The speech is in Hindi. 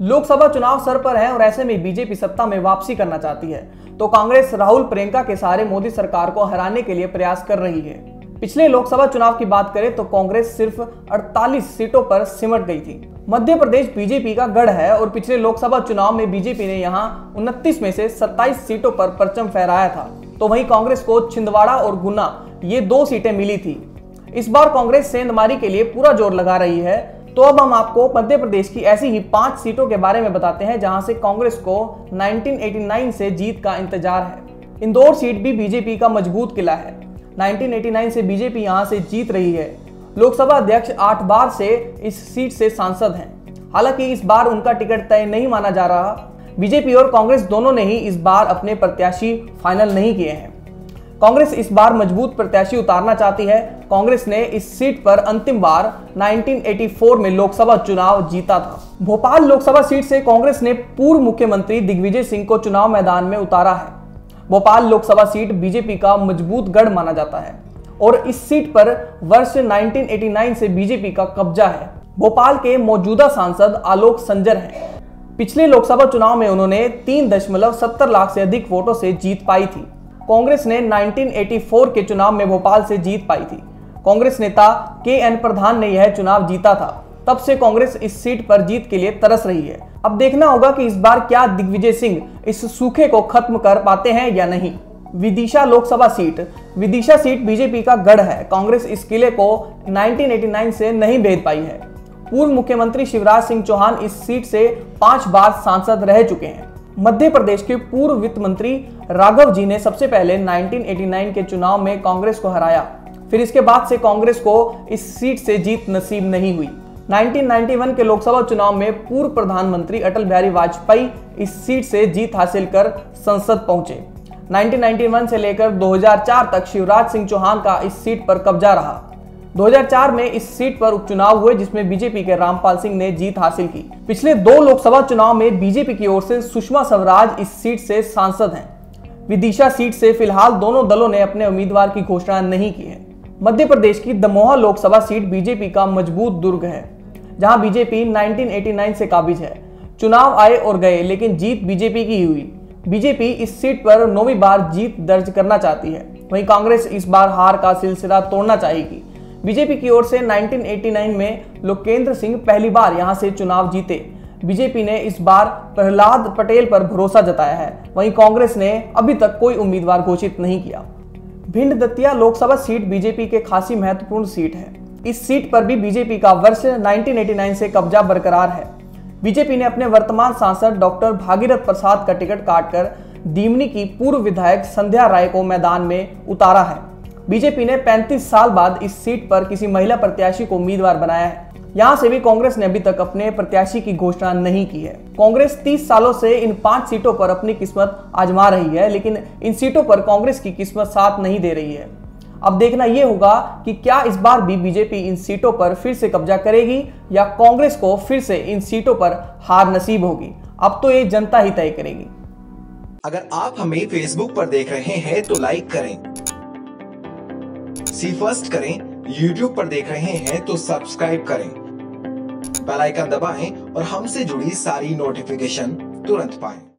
लोकसभा चुनाव सर पर है और ऐसे में बीजेपी सत्ता में वापसी करना चाहती है, तो कांग्रेस राहुल प्रियंका के सहारे मोदी सरकार को हराने के लिए प्रयास कर रही है। पिछले लोकसभा चुनाव की बात करें तो कांग्रेस सिर्फ 48 सीटों पर सिमट गई थी। मध्य प्रदेश बीजेपी का गढ़ है और पिछले लोकसभा चुनाव में बीजेपी ने यहां 29 में से 27 सीटों पर परचम फहराया था, तो वहीं कांग्रेस को छिंदवाड़ा और गुना ये 2 सीटें मिली थी। इस बार कांग्रेस सेंधमारी के लिए पूरा जोर लगा रही है। तो अब हम आपको मध्य प्रदेश की ऐसी ही 5 सीटों के बारे में बताते हैं जहां से कांग्रेस को 1989 से जीत का इंतजार है। इंदौर सीट भी बीजेपी का मजबूत किला है। 1989 से बीजेपी यहां से जीत रही है। लोकसभा अध्यक्ष 8 बार से इस सीट से सांसद हैं। हालांकि इस बार उनका टिकट तय नहीं माना जा रहा। बीजेपी और कांग्रेस दोनों ने ही इस बार अपने प्रत्याशी फाइनल नहीं किए हैं। कांग्रेस इस बार मजबूत प्रत्याशी उतारना चाहती है। कांग्रेस ने इस सीट पर अंतिम बार 1984 में लोकसभा चुनाव जीता था। भोपाल लोकसभा सीट से कांग्रेस ने पूर्व मुख्यमंत्री दिग्विजय सिंह को चुनाव मैदान में उतारा है। भोपाल लोकसभा सीट बीजेपी का मजबूत गढ़ माना जाता है और इस सीट पर वर्ष 1989 से बीजेपी का कब्जा है। भोपाल के मौजूदा सांसद आलोक संजर हैं। पिछले लोकसभा चुनाव में उन्होंने 3.70 लाख से अधिक वोटों से जीत पाई थी। कांग्रेस ने 1984 के चुनाव में भोपाल से जीत पाई थी। कांग्रेस नेता KN प्रधान ने यह चुनाव जीता था। तब से कांग्रेस इस सीट पर जीत के लिए तरस रही है। अब देखना होगा कि इस बार क्या दिग्विजय सिंह इस सूखे को खत्म कर पाते हैं या नहीं। Vidisha Lok Sabha seat. Vidisha seat BJP का गढ़ है। कांग्रेस इस किले को 1989 से नहीं भेद पाई है। पूर्व मुख्यमंत्री शिवराज सिंह चौहान इस सीट से 5 बार सांसद रह चुके हैं। मध्य प्रदेश के पूर्व वित्त मंत्री राघव जी ने सबसे पहले 1989 के चुनाव में कांग्रेस को हराया। फिर इसके बाद से कांग्रेस को इस सीट से जीत नसीब नहीं हुई। 1991 के लोकसभा चुनाव में पूर्व प्रधानमंत्री अटल बिहारी वाजपेयी इस सीट से जीत हासिल कर संसद पहुंचे। 1991 से लेकर 2004 तक शिवराज सिंह चौहान का इस सीट पर कब्जा रहा। 2004 में इस सीट पर उपचुनाव हुए जिसमें बीजेपी के रामपाल सिंह ने जीत हासिल की। पिछले 2 लोकसभा चुनाव में बीजेपी की ओर से सुषमा स्वराज इस सीट से सांसद हैं। विदिशा सीट से फिलहाल दोनों दलों ने अपने उम्मीदवार की घोषणा नहीं की है। मध्य प्रदेश की दमोह लोकसभा सीट बीजेपी का मजबूत दुर्ग है, जहां बीजेपी 1989 से काबिज है। चुनाव आए और गए लेकिन जीत बीजेपी की ही हुई। बीजेपी इस सीट पर 9वीं बार जीत दर्ज करना चाहती है। वहीं कांग्रेस इस बार हार का सिलसिला तोड़ना चाहेगी। बीजेपी की ओर से 1989 में लोकेंद्र सिंह पहली बार यहां से चुनाव जीते। बीजेपी ने इस बार प्रहलाद पटेल पर भरोसा जताया है। वहीं कांग्रेस ने अभी तक कोई उम्मीदवार घोषित नहीं किया। भिंड दतिया लोकसभा सीट बीजेपी के खासी महत्वपूर्ण सीट है। इस सीट पर भी बीजेपी का वर्ष 1989 से कब्जा बरकरार है। बीजेपी ने अपने वर्तमान सांसद डॉक्टर भागीरथ प्रसाद का टिकट काटकर दीमनी की पूर्व विधायक संध्या राय को मैदान में उतारा है। बीजेपी ने 35 साल बाद इस सीट पर किसी महिला प्रत्याशी को उम्मीदवार बनाया है। यहां से भी कांग्रेस ने अभी तक अपने प्रत्याशी की घोषणा नहीं की है। कांग्रेस 30 सालों से इन 5 सीटों पर अपनी किस्मत आजमा रही है, लेकिन इन सीटों पर कांग्रेस की किस्मत साथ नहीं दे रही है। अब देखना यह होगा कि क्या इस बार भी बीजेपी इन सीटों पर फिर से कब्जा करेगी या कांग्रेस को फिर से इन सीटों पर हार नसीब होगी। अब तो ये जनता ही तय करेगी। अगर आप हमें फेसबुक पर देख रहे हैं तो लाइक करें, सी फर्स्ट करें, यूट्यूब पर देख रहे हैं तो सब्सक्राइब करें, बेल आइकन दबाएं और हमसे जुड़ी सारी नोटिफिकेशन तुरंत पाएं।